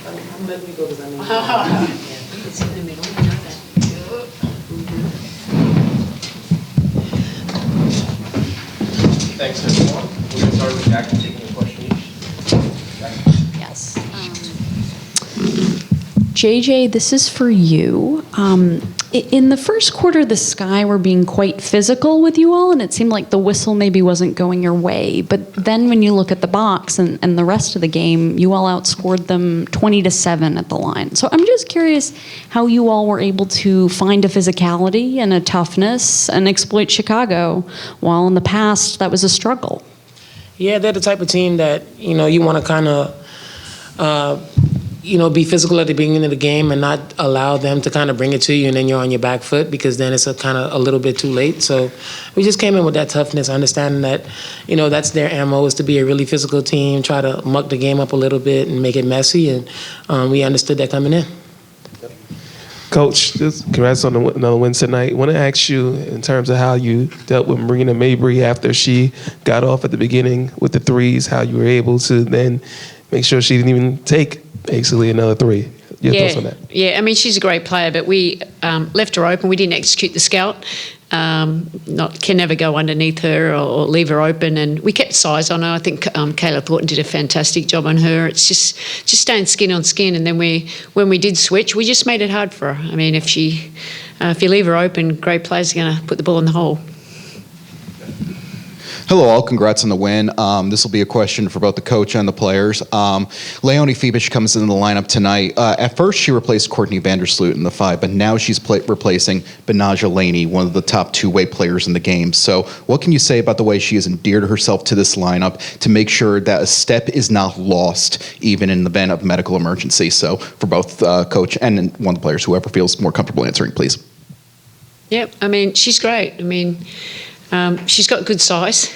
I'm letting you go because I know. It's in the middle, I know that. Thanks, everyone. We're going to start with Jack taking a question each. Jack. Yes. JJ, this is for you. In the first quarter, the Sky were being quite physical with you all, and it seemed like the whistle maybe wasn't going your way. But then when you look at the box and the rest of the game, you all outscored them 20-7 at the line. So I'm just curious how you all were able to find a physicality and a toughness and exploit Chicago, while in the past that was a struggle. Yeah, they're the type of team that, you want to kind of, be physical at the beginning of the game and not allow them to kind of bring it to you, and then you're on your back foot because then it's a little bit too late. So we just came in with that toughness, understanding that, that's their MO, is to be a really physical team, try to muck the game up a little bit and make it messy, and we understood that coming in. Coach, just congrats on another win tonight. I want to ask you in terms of how you dealt with Marina Mabry after she got off at the beginning with the threes, how you were able to then make sure she didn't even take basically another three. Your thoughts on that? Yeah, I mean, she's a great player, but we left her open. We didn't execute the scout. Can never go underneath her or leave her open, and we kept size on her. I think Kayla Thornton did a fantastic job on her. It's just staying skin on skin, and then when we did switch, we just made it hard for her. I mean, if you leave her open, great players are going to put the ball in the hole. Hello all, congrats on the win. This will be a question for both the coach and the players. Leonie Fibish comes into the lineup tonight. At first she replaced Courtney Vandersloot in the 5, but now she's replacing Benaja Laney, one of the top two-way players in the game. So what can you say about the way she has endeared herself to this lineup to make sure that a step is not lost even in the event of medical emergency? So for both coach and one of the players, whoever feels more comfortable answering, please. Yeah, I mean, she's great. I mean, she's got good size,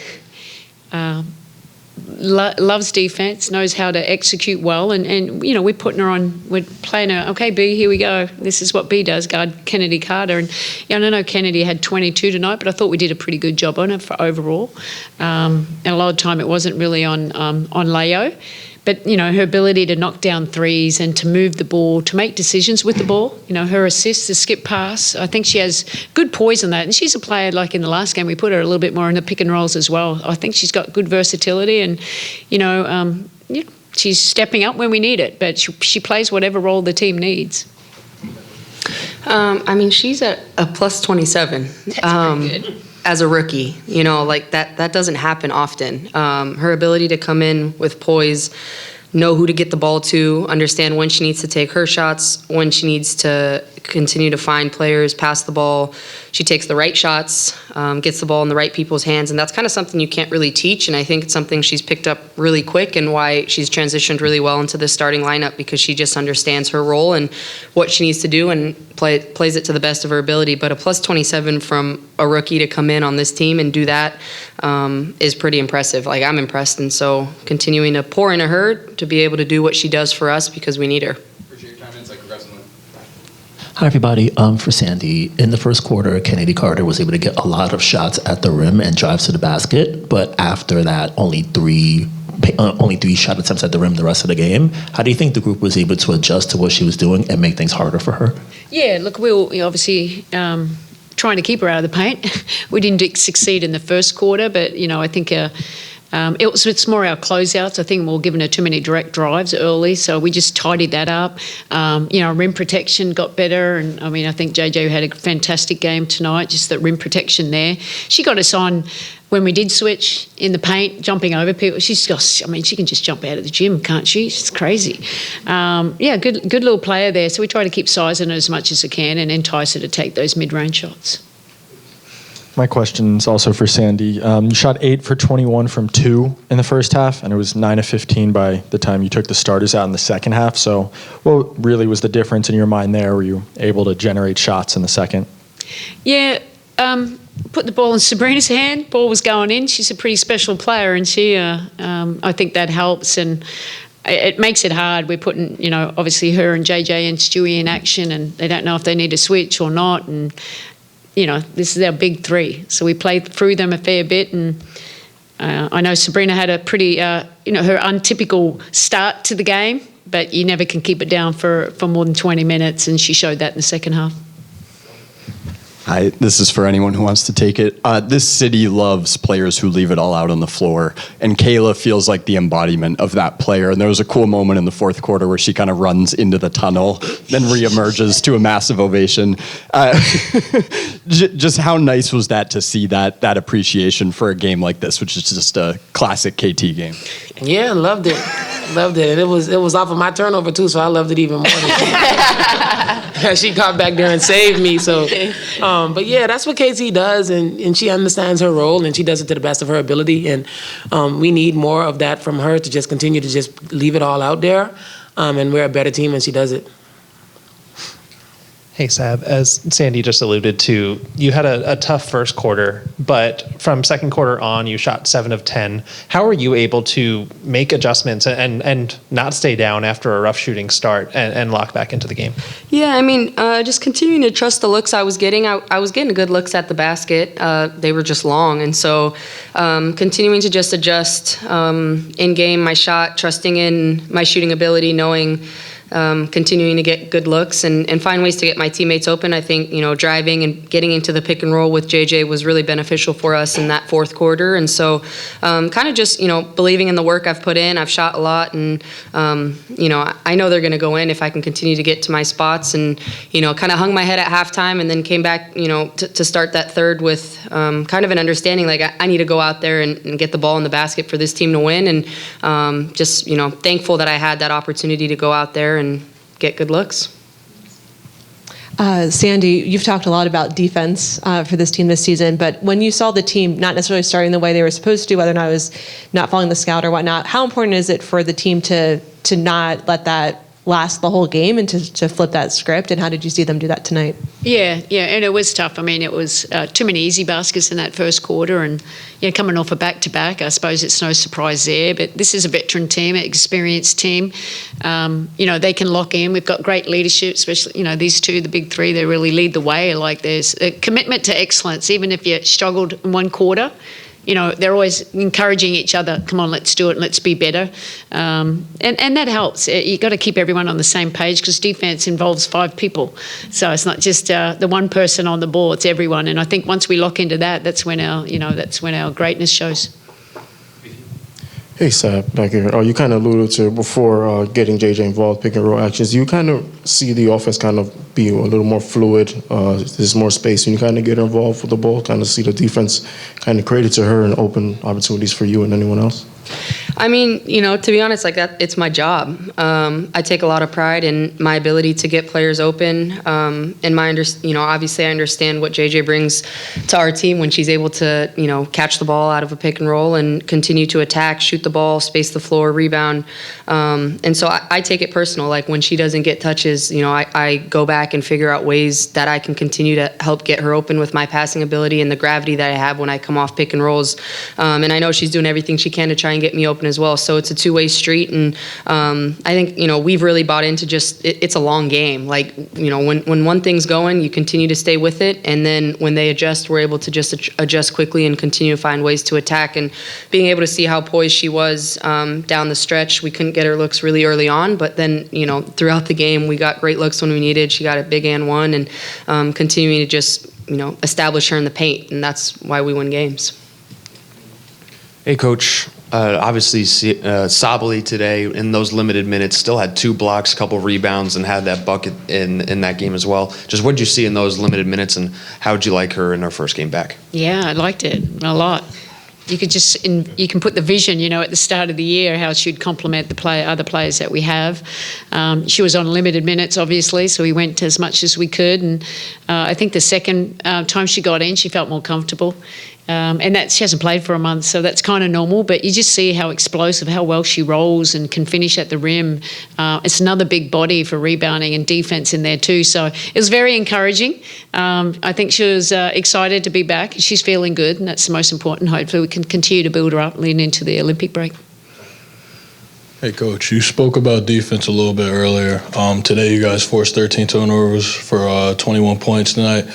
loves defense, knows how to execute well, and we're putting her on, we're playing her, okay, B, here we go. This is what B does, guard Kennedy Carter. And I know Kennedy had 22 tonight, but I thought we did a pretty good job on her for overall. And a lot of time it wasn't really on Leo. But, her ability to knock down threes and to move the ball, to make decisions with the ball, her assists, the skip pass, I think she has good poise on that. And she's a player, like in the last game, we put her a little bit more in the pick and rolls as well. I think she's got good versatility and, she's stepping up when we need it. But she plays whatever role the team needs. I mean, she's at a plus 27. That's pretty good. As a rookie, that doesn't happen often. Her ability to come in with poise, know who to get the ball to, understand when she needs to take her shots, when she needs to continue to find players, pass the ball. She takes the right shots, gets the ball in the right people's hands, and that's kind of something you can't really teach, and I think it's something she's picked up really quick and why she's transitioned really well into the starting lineup, because she just understands her role and what she needs to do and plays it to the best of her ability. But a plus 27 from a rookie to come in on this team and do that is pretty impressive. Like, I'm impressed, and so continuing to pour into her to be able to do what she does for us because we need her. Appreciate your time. Congrats on the win. Hi, everybody. For Sandy, in the first quarter, Kennedy Carter was able to get a lot of shots at the rim and drives to the basket, but after that, only three shot attempts at the rim the rest of the game. How do you think the group was able to adjust to what she was doing and make things harder for her? Yeah, look, we were obviously trying to keep her out of the paint. We didn't succeed in the first quarter, but, I think it's more our closeouts. I think we were giving her too many direct drives early, so we just tidied that up. Rim protection got better, and I think JJ had a fantastic game tonight, just the rim protection there. She got us on when we did switch in the paint, jumping over people. She can just jump out of the gym, can't she? It's crazy. Good little player there. So we try to keep sizing her as much as we can and entice her to take those mid-range shots. My question is also for Sandy. You shot 8 for 21 from 2 in the first half, and it was 9 of 15 by the time you took the starters out in the second half. So what really was the difference in your mind there? Were you able to generate shots in the second? Yeah, put the ball in Sabrina's hand. Ball was going in. She's a pretty special player, and she, I think that helps. And it makes it hard. We're putting, obviously her and JJ and Stewie in action, and they don't know if they need to switch or not. And this is our big three. So we played through them a fair bit, and I know Sabrina had a pretty, her untypical start to the game, but you never can keep it down for more than 20 minutes, and she showed that in the second half. Hi, this is for anyone who wants to take it. This city loves players who leave it all out on the floor, and Kayla feels like the embodiment of that player. And there was a cool moment in the fourth quarter where she kind of runs into the tunnel, then reemerges to a massive ovation. Just how nice was that to see that appreciation for a game like this, which is just a classic KT game? Yeah, loved it. Loved it. And it was off of my turnover too, so I loved it even more. She got back there and saved me. So, but yeah, that's what KT does, and she understands her role, and she does it to the best of her ability. And we need more of that from her to just continue to just leave it all out there. And we're a better team when she does it. Hey, Sab, as Sandy just alluded to, you had a tough first quarter, but from second quarter on, you shot 7 of 10. How were you able to make adjustments and not stay down after a rough shooting start and lock back into the game? Yeah, I mean, just continuing to trust the looks I was getting. I was getting good looks at the basket. They were just long. And so continuing to just adjust in game my shot, trusting in my shooting ability, knowing continuing to get good looks and find ways to get my teammates open. I think, driving and getting into the pick and roll with JJ was really beneficial for us in that fourth quarter. And so kind of just, believing in the work I've put in. I've shot a lot, and, I know they're going to go in if I can continue to get to my spots, and, kind of hung my head at halftime and then came back, to start that third with kind of an understanding, like I need to go out there and get the ball in the basket for this team to win. And just, thankful that I had that opportunity to go out there and get good looks. Sandy, you've talked a lot about defense for this team this season, but when you saw the team not necessarily starting the way they were supposed to, whether or not it was not following the scout or whatnot, how important is it for the team to not let that last the whole game and to flip that script? And how did you see them do that tonight? Yeah, and it was tough. I mean, it was too many easy baskets in that first quarter, and coming off a back-to-back, I suppose it's no surprise there. But this is a veteran team, an experienced team. They can lock in. We've got great leadership, especially, these two, the big three, they really lead the way. Like, there's a commitment to excellence, even if you struggled in one quarter. They're always encouraging each other. Come on, let's do it. Let's be better. And that helps. You've got to keep everyone on the same page, because defense involves 5 people. So it's not just the one person on the ball, it's everyone. And I think once we lock into that, that's when our greatness shows. Hey, Sab, back here. You kind of alluded to before getting JJ involved, pick and roll actions. You kind of see the offense kind of be a little more fluid. There's more space, and you kind of get involved with the ball, kind of see the defense kind of create it to her and open opportunities for you and anyone else. I mean, to be honest, like that, it's my job. I take a lot of pride in my ability to get players open. And obviously I understand what JJ brings to our team when she's able to, catch the ball out of a pick and roll and continue to attack, shoot the ball, space the floor, rebound. And so I take it personal. Like when she doesn't get touches, I go back and figure out ways that I can continue to help get her open with my passing ability and the gravity that I have when I come off pick and rolls. And I know she's doing everything she can to try and get me open as well. So it's a two-way street, and I think we've really bought into just it's a long game. Like when one thing's going, you continue to stay with it, and then when they adjust, we're able to just adjust quickly and continue to find ways to attack. And being able to see how poised she was down the stretch, we couldn't get her looks really early on, but then throughout the game, we got great looks when we needed. She got a big and one, and continuing to just establish her in the paint, and that's why we win games. Hey, Coach. Obviously, Sabali today in those limited minutes still had 2 blocks, couple rebounds, and had that bucket in that game as well. Just what did you see in those limited minutes, and how would you like her in her first game back? Yeah, I liked it a lot. You can put the vision, at the start of the year, how she'd complement the other players that we have. She was on limited minutes, obviously, so we went as much as we could. And I think the second time she got in, she felt more comfortable. And that she hasn't played for a month, so that's kind of normal. But you just see how explosive, how well she rolls and can finish at the rim. It's another big body for rebounding and defense in there too. So it was very encouraging. I think she was excited to be back. She's feeling good, and that's the most important. Hopefully we can continue to build her up leading into the Olympic break. Hey, Coach, you spoke about defense a little bit earlier. Today you guys forced 13 turnovers for 21 points tonight.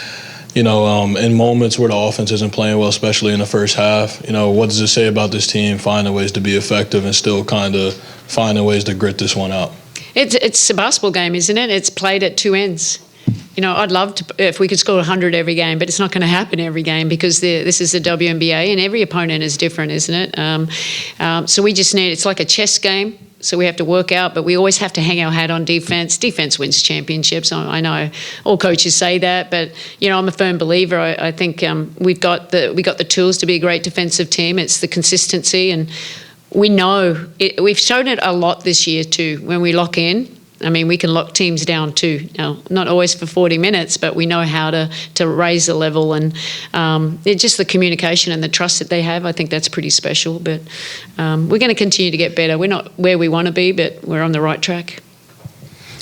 in moments where the offense isn't playing well, especially in the first half, what does it say about this team finding ways to be effective and still kind of finding ways to grit this one out? It's a basketball game, isn't it? It's played at two ends. I'd love to if we could score 100 every game, but it's not going to happen every game because this is the WNBA and every opponent is different, isn't it? So we just it's like a chess game. So we have to work out, but we always have to hang our hat on defense. Defense wins championships. I know all coaches say that, but I'm a firm believer. I think we got the tools to be a great defensive team. It's the consistency, and we know we've shown it a lot this year too. When we lock in, we can lock teams down too. Now, not always for 40 minutes, but we know how to raise the level, and it's just the communication and the trust that they have. I think that's pretty special, but we're going to continue to get better. We're not where we want to be, but we're on the right track.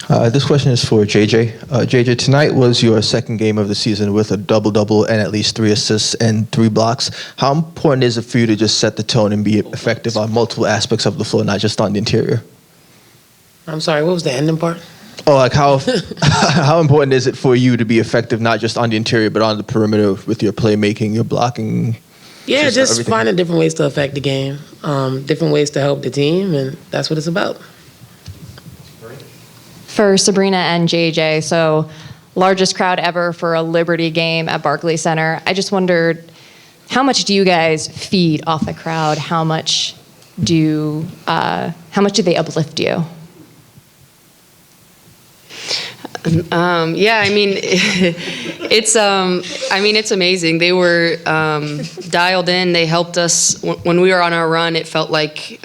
This question is for JJ. JJ, tonight was your second game of the season with a double-double and at least 3 assists and 3 blocks. How important is it for you to just set the tone and be effective on multiple aspects of the floor, not just on the interior? I'm sorry, what was the ending part? How important is it for you to be effective, not just on the interior, but on the perimeter with your playmaking, your blocking? Yeah, just finding different ways to affect the game, different ways to help the team, and that's what it's about. For Sabrina and JJ, so largest crowd ever for a Liberty game at Barclays Center. I just wondered, how much do you guys feed off the crowd? How much do they uplift you? It's amazing. They were dialed in. They helped us when we were on our run. It felt like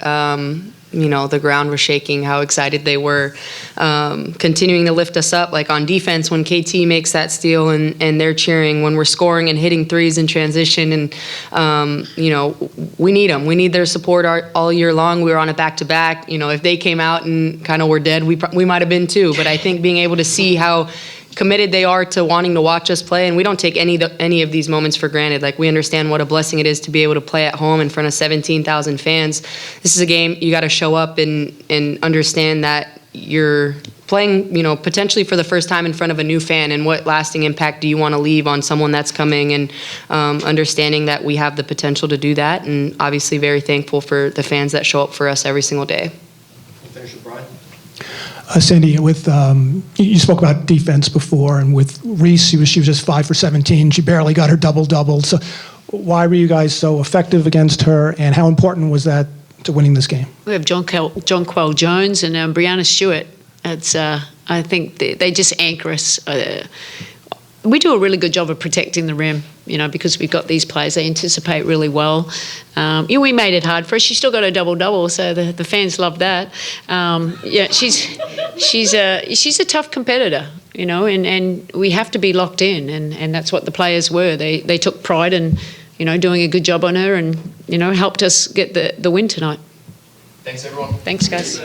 the ground was shaking. How excited they were, continuing to lift us up. Like on defense, when KT makes that steal and they're cheering. When we're scoring and hitting threes in transition, and we need them. We need their support all year long. We were on a back-to-back. If they came out and kind of were dead, we might have been too. But I think being able to see how committed they are to wanting to watch us play, and we don't take any of these moments for granted. Like, we understand what a blessing it is to be able to play at home in front of 17,000 fans. This is a game you got to show up and understand that you're playing, potentially for the first time in front of a new fan, and what lasting impact do you want to leave on someone that's coming, and understanding that we have the potential to do that, and obviously very thankful for the fans that show up for us every single day. Finish with Brian. Sandy, you spoke about defense before, and with Reese, she was just 5 for 17. She barely got her double-double. So why were you guys so effective against her, and how important was that to winning this game? We have Jonquel Jones and Brianna Stewart. I think they just anchor us. We do a really good job of protecting the rim, because we've got these players. They anticipate really well. We made it hard for her. She still got a double-double, so the fans love that. She's a tough competitor, and we have to be locked in, and that's what the players were. They took pride in, doing a good job on her, and helped us get the win tonight. Thanks, everyone. Thanks, guys.